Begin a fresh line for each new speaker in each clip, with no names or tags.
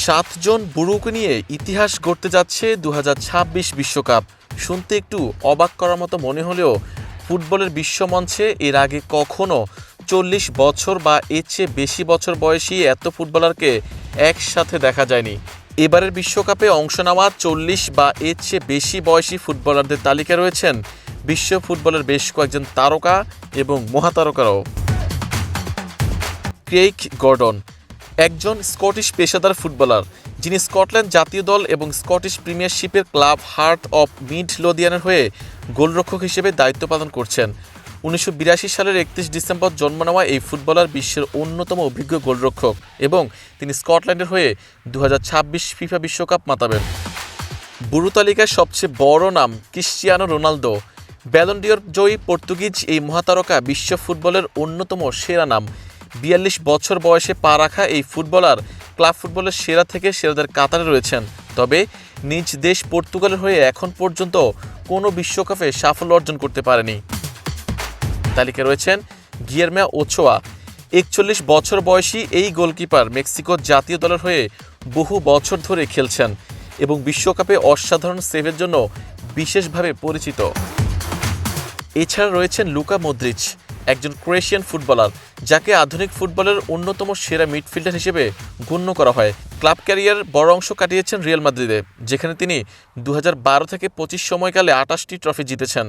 7 জন বুড়োকে নিয়ে ইতিহাস গড়তে যাচ্ছে 2026 বিশ্বকাপ। শুনতে একটু অবাক করার মতো মনে হলেও ফুটবলের বিশ্বমঞ্চে এর আগে কখনো 40 বছর বা এর চেয়ে বেশি বছর বয়সী এত ফুটবলারকে একসাথে দেখা যায়নি। এবারের বিশ্বকাপে অংশ নেওয়া 40 বা এর চেয়ে বেশি বয়সী ফুটবলারদের তালিকায় রয়েছেন বিশ্ব ফুটবলের বেশ কয়েকজন তারকা এবং মহাতারকারাও। ক্রেইগ গর্ডন একজন স্কটিশ পেশাদার ফুটবলার, যিনি স্কটল্যান্ড জাতীয় দল এবং স্কটিশ প্রিমিয়ারশিপের ক্লাব হার্ট অফ মিড লোদিয়ানের হয়ে গোলরক্ষক হিসেবে দায়িত্ব পালন করছেন। 1982 সালের 31 ডিসেম্বর জন্ম নেওয়া এই ফুটবলার বিশ্বের অন্যতম অভিজ্ঞ গোলরক্ষক এবং তিনি স্কটল্যান্ডের হয়ে 2026 ফিফা বিশ্বকাপ মাতাবেন। বুড়ো তালিকায় সবচেয়ে বড় নাম ক্রিশ্চিয়ানো রোনালদো। ব্যালন ডিওর জয়ী পর্তুগিজ এই মহাতারকা বিশ্ব ফুটবলের অন্যতম সেরা নাম। 42 বছর বয়সে পা রাখা এই ফুটবলার ক্লাব ফুটবলের সেরা থেকে সেরাদের কাতারে রয়েছেন। তবে নিজ দেশ পর্তুগালের হয়ে এখন পর্যন্ত কোনো বিশ্বকাপে সাফল্য অর্জন করতে পারেনি। তালিকায় রয়েছেন গিয়েরমে ওচোয়া। 41 বছর বয়সী এই গোলকিপার মেক্সিকোর জাতীয় দলের হয়ে বহু বছর ধরে খেলছেন এবং বিশ্বকাপে অসাধারণ সেভের জন্য বিশেষভাবে পরিচিত। এছাড়া রয়েছেন লুকা মদ্রিচ, একজন ক্রোয়েশিয়ান ফুটবলার যাকে আধুনিক ফুটবলের অন্যতম সেরা মিডফিল্ডার হিসেবে গণ্য করা হয়। ক্লাব ক্যারিয়ার বড় অংশ কাটিয়েছেন রিয়াল মাদ্রিদে, যেখানে তিনি 2012 থেকে 25 সময়কালে 28টি ট্রফি জিতেছেন।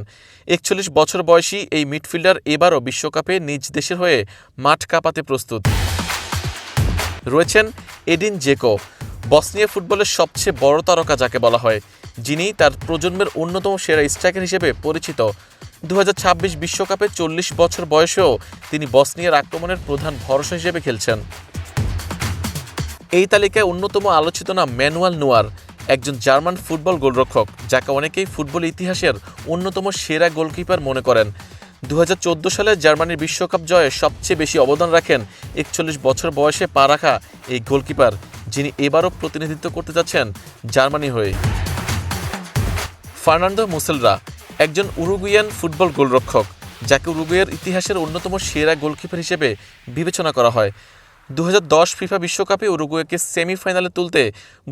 41 বছর বয়সী এই মিডফিল্ডার এবারও বিশ্বকাপে নিজ দেশের হয়ে মাঠ কাঁপাতে প্রস্তুত। রয়েছেন এডিন জেকো, বসনিয়া ফুটবলের সবচেয়ে বড় তারকা যাকে বলা হয়, যিনি তার প্রজন্মের অন্যতম সেরা স্ট্রাইকার হিসেবে পরিচিত। 2026 বিশ্বকাপে 40 বছর বয়সেও তিনি বসনিয়ার আক্রমণের প্রধান ভরসা হিসেবে খেলছেন। এই তালিকায় অন্যতম আলোচিত নাম ম্যানুয়াল নোয়ার, একজন জার্মান ফুটবল গোলরক্ষক যাকে অনেকেই ফুটবল ইতিহাসের অন্যতম সেরা গোলকিপার মনে করেন। 2014 সালে জার্মানির বিশ্বকাপ জয়ে সবচেয়ে বেশি অবদান রাখেন 41 বছর বয়সে পা রাখা এই গোলকিপার, যিনি এবারও প্রতিনিধিত্ব করতে যাচ্ছেন জার্মানি হয়ে। ফার্নান্দো মুসেলরা একজন উরুগুয়ান ফুটবল গোলরক্ষক যাকে উরুগুয়ের ইতিহাসের অন্যতম সেরা গোলকিপার হিসেবে বিবেচনা করা হয়। 2010 ফিফা বিশ্বকাপে উরুগুয়েকে সেমিফাইনালে তুলতে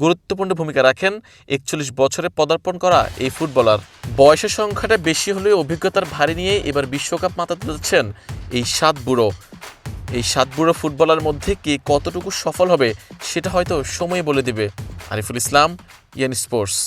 গুরুত্বপূর্ণ ভূমিকা রাখেন 41 বছরে পদার্পণ করা এই ফুটবলার। বয়সের সংখ্যাটা বেশি হলেও অভিজ্ঞতার ভারী নিয়ে এবার বিশ্বকাপ মাতাতে যাচ্ছেন এই 7 বুড়ো ফুটবলার মধ্যে কে কতটুকু সফল হবে সেটা হয়তো সময় বলে দিবে। আরিফুল ইসলাম, ইয়ান স্পোর্টস।